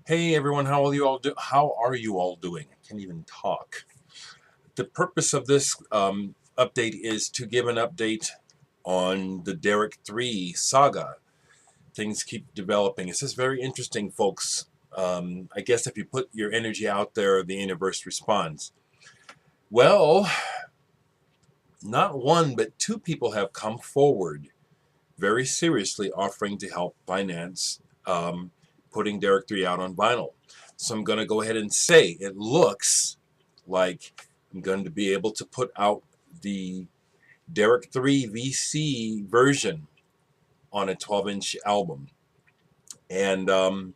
Hey everyone, how are you all doing? I can't even talk. The purpose of this update is to give an update on the Dereck 3 saga. Things keep developing. It's just very interesting, folks. I guess if you put your energy out there, the universe responds. Well, not one, but two people have come forward very seriously offering to help finance putting Dereck 3 out on vinyl. So I'm going to go ahead and say it looks like I'm going to be able to put out the Dereck 3 VC version on a 12-inch album. And the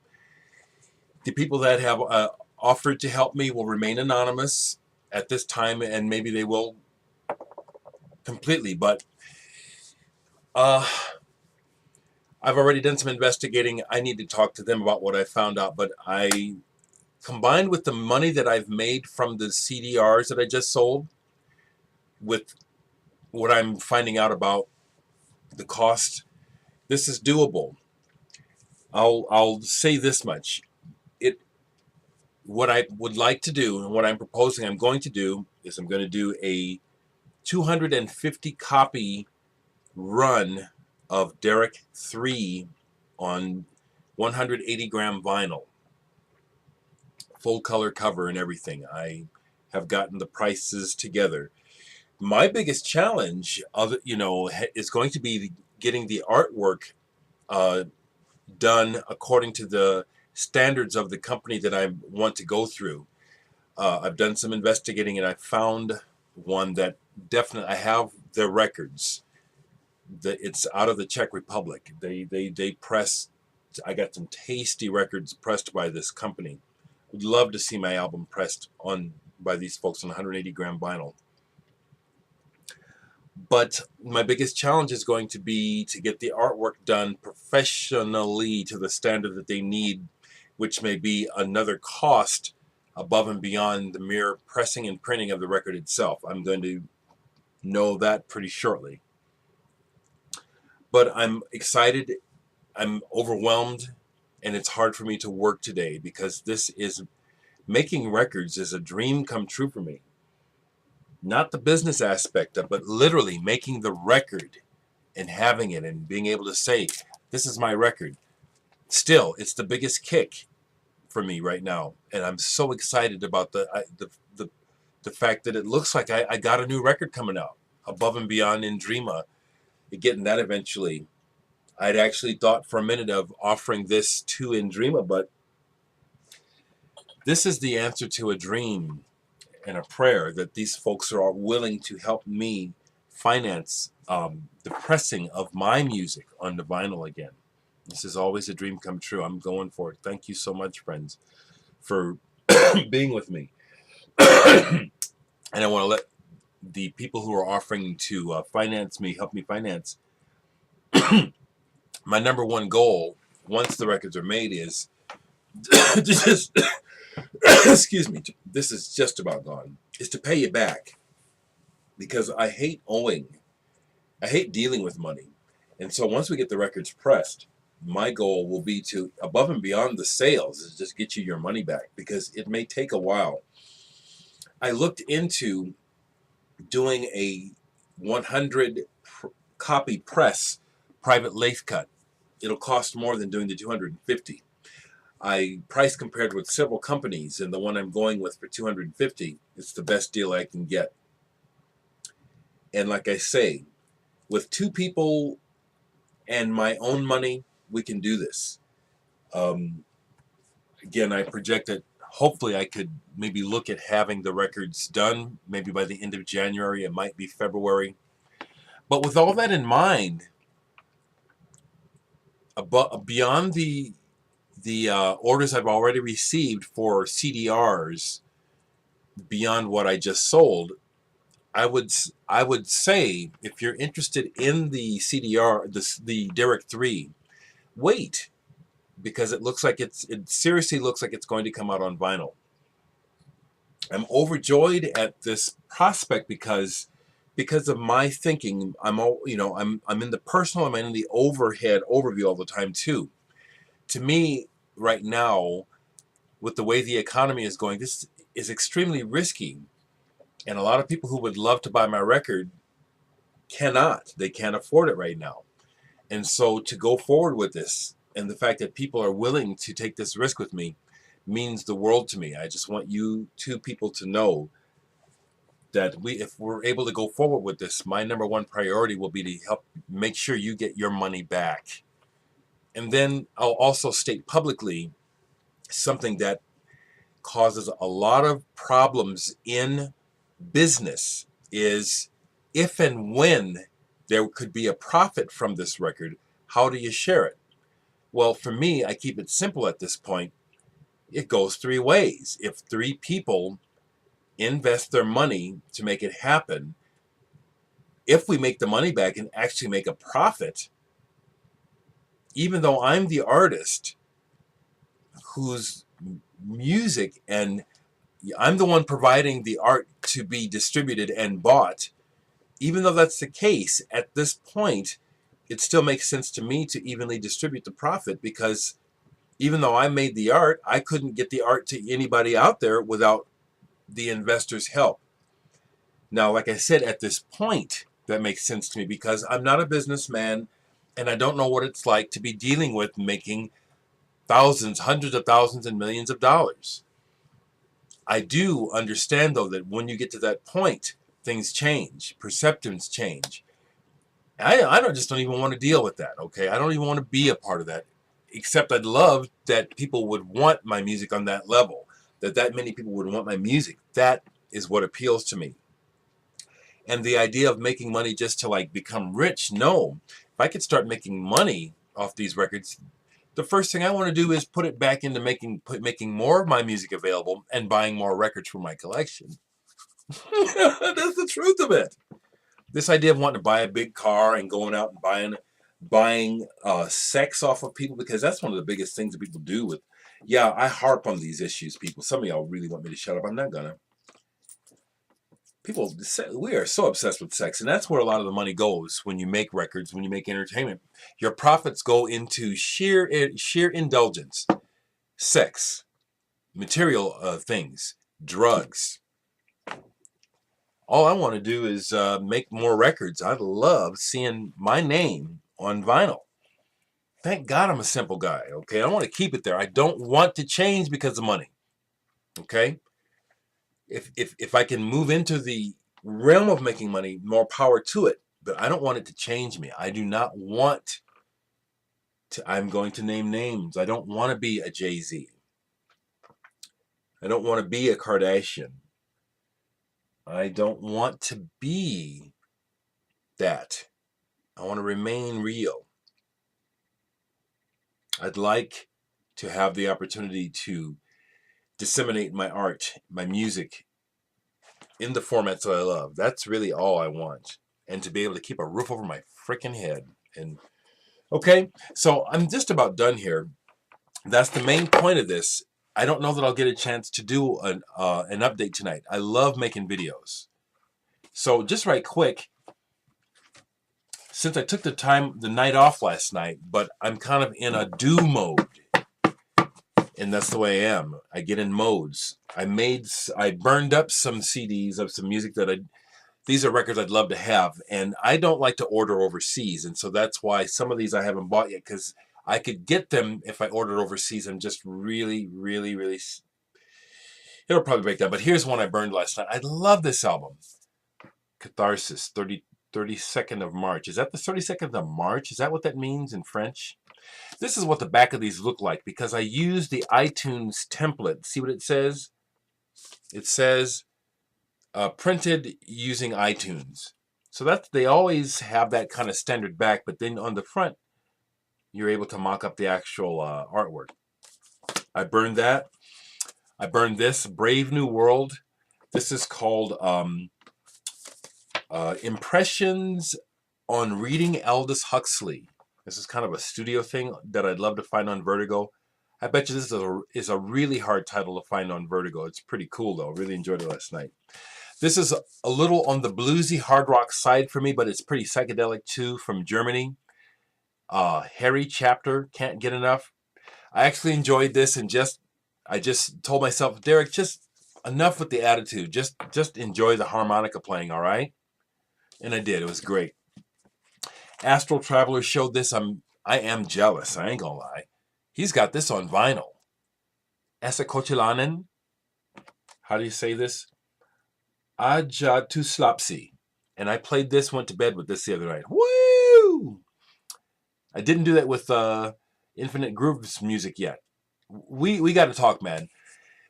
people that have offered to help me will remain anonymous at this time, and maybe they will completely. But I've already done some investigating. I need to talk to them about what I found out. But combined with the money that I've made from the CDRs that I just sold, with what I'm finding out about the cost, this is doable. I'll say this much. What I would like to do and what I'm proposing I'm going to do is I'm going to do a 250 copy run of Dereck 3 on 180 gram vinyl, full color cover and everything. I have gotten the prices together. My biggest challenge is going to be getting the artwork done according to the standards of the company that I want to go through. I've done some investigating and I found one that definitely I have their records. It's out of the Czech Republic. They press. I got some tasty records pressed by this company. Would love to see my album pressed on by these folks on 180 gram vinyl. But my biggest challenge is going to be to get the artwork done professionally to the standard that they need, which may be another cost above and beyond the mere pressing and printing of the record itself. I'm going to know that pretty shortly. But I'm excited, I'm overwhelmed, and it's hard for me to work today because making records is a dream come true for me. Not the business aspect of it, but literally making the record and having it and being able to say, this is my record. Still, it's the biggest kick for me right now. And I'm so excited about the fact that it looks like I got a new record coming out, Above and Beyond in Dreama, getting that eventually. I'd actually thought for a minute of offering this to Indreama, but this is the answer to a dream and a prayer that these folks are willing to help me finance the pressing of my music on the vinyl again. This is always a dream come true. I'm going for it. Thank you so much, friends, for being with me. And I want to let the people who are offering to finance me, help me finance, my number one goal, once the records are made, is just excuse me, this is just about gone, is to pay you back. Because I hate owing. I hate dealing with money. And so once we get the records pressed, my goal will be to, above and beyond the sales, is just get you your money back, because it may take a while. I looked into doing a 100 copy press private lathe cut. It'll cost more than doing the 250. I price compared with several companies, and the one I'm going with for 250, it's the best deal I can get. And like I say, with two people and my own money, we can do this. Again, I project that hopefully I could maybe look at having the records done maybe by the end of January. It might be February. But with all that in mind, beyond the orders I've already received for CDRs, beyond what I just sold, I would say, if you're interested in the CDR, the Dereck 3, wait, because it seriously looks like it's going to come out on vinyl. I'm overjoyed at this prospect because of my thinking. I'm in the personal, I'm in the overview all the time too. To me, right now, with the way the economy is going, this is extremely risky. And a lot of people who would love to buy my record cannot. They can't afford it right now. And so to go forward with this, and the fact that people are willing to take this risk with me, means the world to me. I just want you two people to know that if we're able to go forward with this, my number one priority will be to help make sure you get your money back. And then I'll also state publicly something that causes a lot of problems in business is if and when there could be a profit from this record, how do you share it? Well, for me, I keep it simple at this point. It goes three ways. If three people invest their money to make it happen, if we make the money back and actually make a profit, even though I'm the artist whose music and I'm the one providing the art to be distributed and bought, even though that's the case, at this point, it still makes sense to me to evenly distribute the profit, because even though I made the art, I couldn't get the art to anybody out there without the investor's help. Now, like I said, at this point, that makes sense to me because I'm not a businessman and I don't know what it's like to be dealing with making thousands, hundreds of thousands, and millions of dollars. I do understand, though, that when you get to that point, things change, perceptions change. I don't even want to deal with that, okay? I don't even want to be a part of that, except I'd love that people would want my music on that level, that many people would want my music. That is what appeals to me. And the idea of making money just to like become rich, no. If I could start making money off these records, the first thing I want to do is put it back into making more of my music available and buying more records for my collection. That's the truth of it. This idea of wanting to buy a big car and going out and buying sex off of people, because that's one of the biggest things that people do with. Yeah, I harp on these issues, people. Some of y'all really want me to shut up. I'm not gonna. People, we are so obsessed with sex, and that's where a lot of the money goes when you make records, when you make entertainment. Your profits go into sheer indulgence, sex, material things, drugs. All I want to do is make more records. I love seeing my name on vinyl. Thank God I'm a simple guy, okay? I want to keep it there. I don't want to change because of money, okay? If I can move into the realm of making money, more power to it. But I don't want it to change me. I do not want to. I'm going to name names. I don't want to be a Jay-Z. I don't want to be a Kardashian. I don't want to be that. I want to remain real. I'd like to have the opportunity to disseminate my art, my music, in the formats that I love. That's really all I want. And to be able to keep a roof over my freaking head. And okay, so I'm just about done here. That's the main point of this. I don't know that I'll get a chance to do an update tonight. I love making videos. So just right quick, since I took the night off last night, but I'm kind of in a do mode. And that's the way I am. I get in modes. I burned up some CDs of some music these are records I'd love to have, and I don't like to order overseas, and so that's why some of these I haven't bought yet, because I could get them if I ordered overseas and just really, really, really, it'll probably break down. But here's one I burned last night. I love this album. Catharsis, 32nd of March. Is that the 32nd of March? Is that what that means in French? This is what the back of these look like, because I use the iTunes template. See what it says? It says printed using iTunes. So they always have that kind of standard back, but then on the front, you're able to mock up the actual artwork. I burned that. I burned this, Brave New World. This is called Impressions on Reading Aldous Huxley. This is kind of a studio thing that I'd love to find on Vertigo. I bet you this is a really hard title to find on Vertigo. It's pretty cool, though. I really enjoyed it last night. This is a little on the bluesy hard rock side for me, but it's pretty psychedelic, too, from Germany. Harry Chapter, Can't Get Enough. I actually enjoyed this, and I just told myself, Dereck, just enough with the attitude. Just enjoy the harmonica playing, all right? And I did. It was great. Astral Traveler showed this. I am jealous. I ain't gonna lie. He's got this on vinyl. Esakochilanen. How do you say this? Ajatuslapsi. And I played this, went to bed with this the other night. Woo! I didn't do that with Infinite Grooves music yet. We got to talk, man.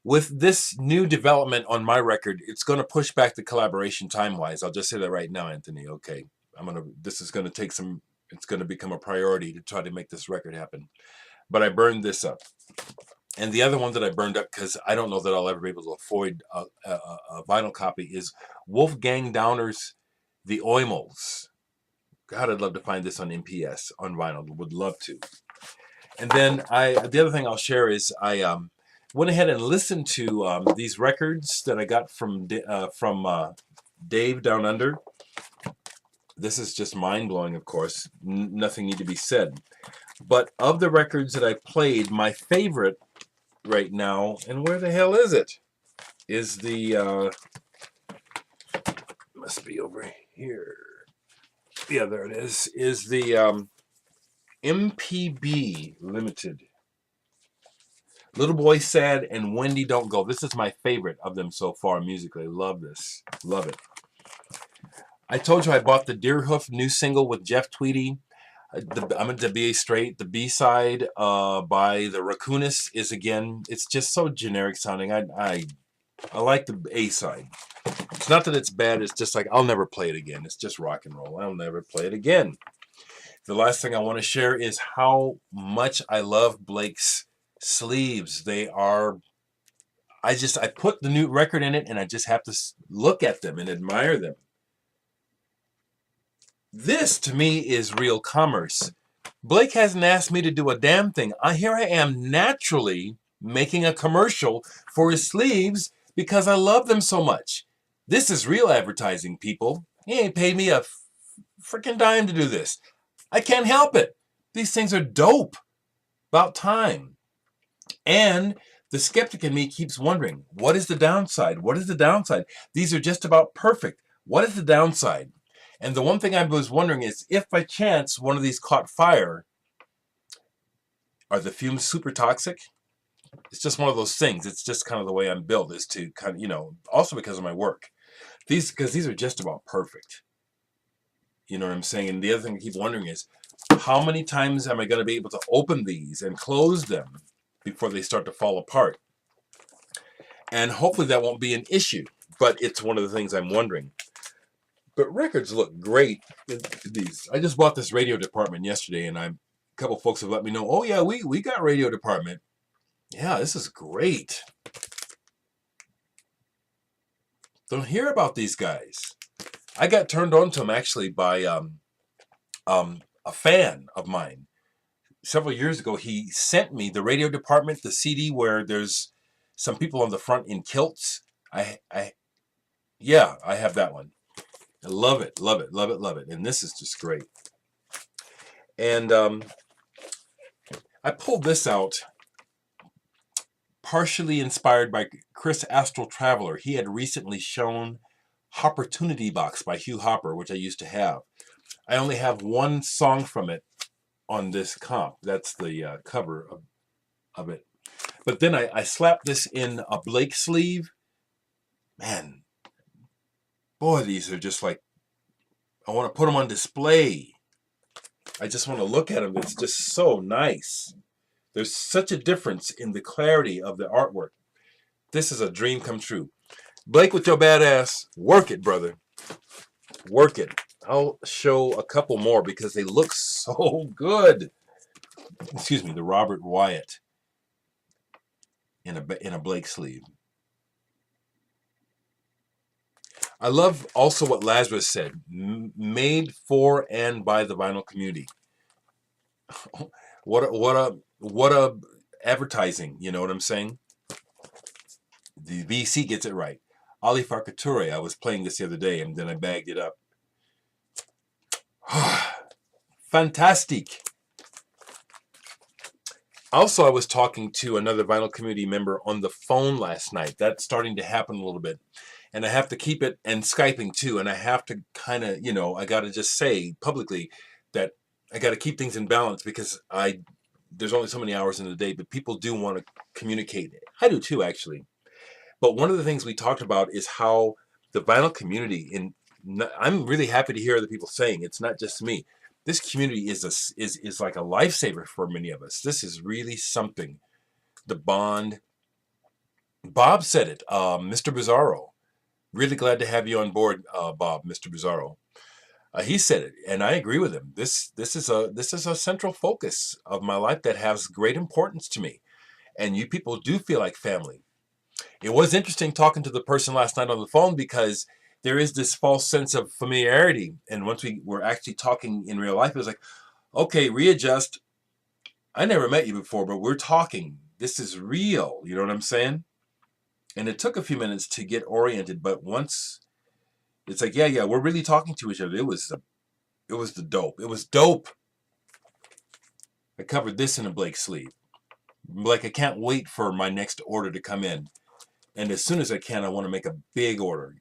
With this new development on my record, it's going to push back the collaboration time-wise. I'll just say that right now, Anthony. Okay, this is going to take some. It's going to become a priority to try to make this record happen. But I burned this up, and the other one that I burned up because I don't know that I'll ever be able to afford a vinyl copy is Wolfgang Downer's The Oimels. God, I'd love to find this on MPS on vinyl. Would love to. And then the other thing I'll share is I went ahead and listened to these records that I got from Dave Down Under. This is just mind-blowing, of course. Nothing need to be said. But of the records that I played, my favorite right now, and where the hell is it? Is the must be over here. Yeah, there it is the MPB Limited. Little Boy Sad and Wendy Don't Go. This is my favorite of them so far musically. Love this. Love it. I told you I bought the Deerhoof new single with Jeff Tweedy. I'm going to be straight. The B-side by the Raccoonist is, again, it's just so generic sounding. I like the A-side. It's not that it's bad. It's just like, I'll never play it again. It's just rock and roll. I'll never play it again. The last thing I want to share is how much I love Blake's sleeves. They are, I put the new record in it and I just have to look at them and admire them. This to me is real commerce. Blake hasn't asked me to do a damn thing. Here I am naturally making a commercial for his sleeves because I love them so much. This is real advertising, people. He ain't paid me a freaking dime to do this. I can't help it. These things are dope. About time. And the skeptic in me keeps wondering, what is the downside? What is the downside? These are just about perfect. What is the downside? And the one thing I was wondering is, if by chance one of these caught fire, are the fumes super toxic? It's just one of those things. It's just kind of the way I'm built, is to kind of, also because of my work. Because these are just about perfect. You know what I'm saying? And the other thing I keep wondering is, how many times am I going to be able to open these and close them before they start to fall apart? And hopefully that won't be an issue. But it's one of the things I'm wondering. But records look great. These. I just bought this radio department yesterday, and a couple folks have let me know, oh yeah, we got radio department. Yeah, this is great. Don't hear about these guys. I got turned on to them actually by a fan of mine. Several years ago, he sent me the radio department, the CD where there's some people on the front in kilts. I have that one. I love it, love it, love it, love it. And this is just great. And I pulled this out partially inspired by Chris Astral Traveler. He had recently shown Hopportunity Box by Hugh Hopper, which I used to have. I only have one song from it on this comp. That's the cover of it. But then I slapped this in a Blake sleeve. Man, boy, these are just like, I want to put them on display. I just want to look at them. It's just so nice. There's such a difference in the clarity of the artwork. This is a dream come true. Blake with your badass. Work it, brother. Work it. I'll show a couple more because they look so good. Excuse me, the Robert Wyatt in a Blake sleeve. I love also what Lazarus said. Made for and by the vinyl community. What a advertising, you know what I'm saying? The VC gets it right. Ali Farkature, I was playing this the other day and then I bagged it up. Fantastic. Also, I was talking to another vinyl community member on the phone last night. That's starting to happen a little bit. And I have to keep it, and Skyping too. And I have to kind of, I got to just say publicly that I got to keep things in balance, because there's only so many hours in the day, but people do want to communicate. I do too, actually. But one of the things we talked about is how the vinyl community, I'm really happy to hear other people saying it's not just me. This community is like a lifesaver for many of us. This is really something. The bond. Bob said it. Mr. Bizarro. Really glad to have you on board, Bob. Mr. Bizarro. He said it, and I agree with him. This is a central focus of my life that has great importance to me, and you people do feel like family. It was interesting talking to the person last night on the phone, because there is this false sense of familiarity, and once we were actually talking in real life, it was like, okay, readjust. I never met you before, but we're talking. This is real. You know what I'm saying? And it took a few minutes to get oriented, but once it's like, yeah, we're really talking to each other. It was the dope. It was dope. I covered this in a Blake sleeve. Like, I can't wait for my next order to come in. And as soon as I can, I want to make a big order.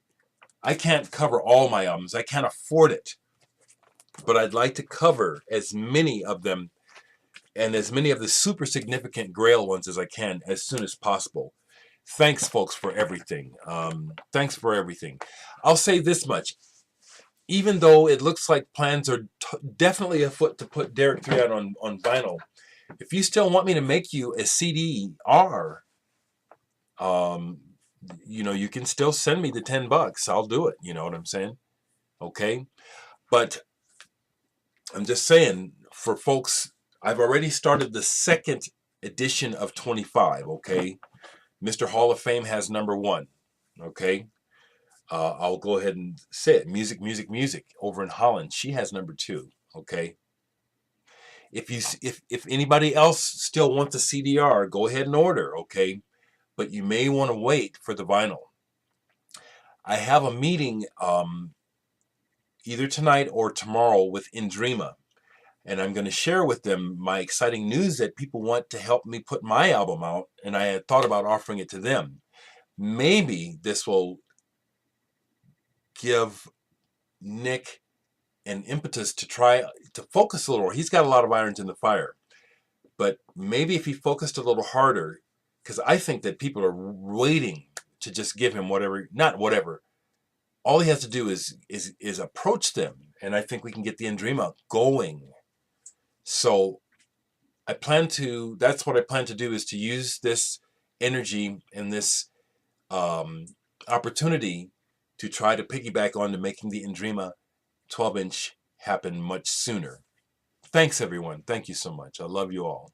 I can't cover all my albums. I can't afford it. But I'd like to cover as many of them, and as many of the super significant Grail ones as I can, as soon as possible. Thanks, folks, for everything. Thanks for everything. I'll say this much. Even though it looks like plans are definitely afoot to put Dereck 3 out on vinyl, if you still want me to make you a CDR, you can still send me the $10. I'll do it. You know what I'm saying? Okay. But I'm just saying, for folks, I've already started the second edition of 25. Okay. Mr. Hall of Fame has number 1. Okay. I'll go ahead and say it. Music over in Holland. She has number 2. Okay. If anybody else still wants a CDR, go ahead and order. Okay. But you may want to wait for the vinyl. I have a meeting either tonight or tomorrow with Indrima, and I'm going to share with them my exciting news that people want to help me put my album out, and I had thought about offering it to them. Maybe this will give Nick an impetus to try to focus a little. He's got a lot of irons in the fire, but maybe if he focused a little harder, because I think that people are waiting to just give him not whatever. All he has to do is approach them, and I think we can get the Indrima going. So that's what I plan to do, is to use this energy and this opportunity to try to piggyback on to making the Indrima 12-inch happen much sooner. Thanks, everyone. Thank you so much. I love you all.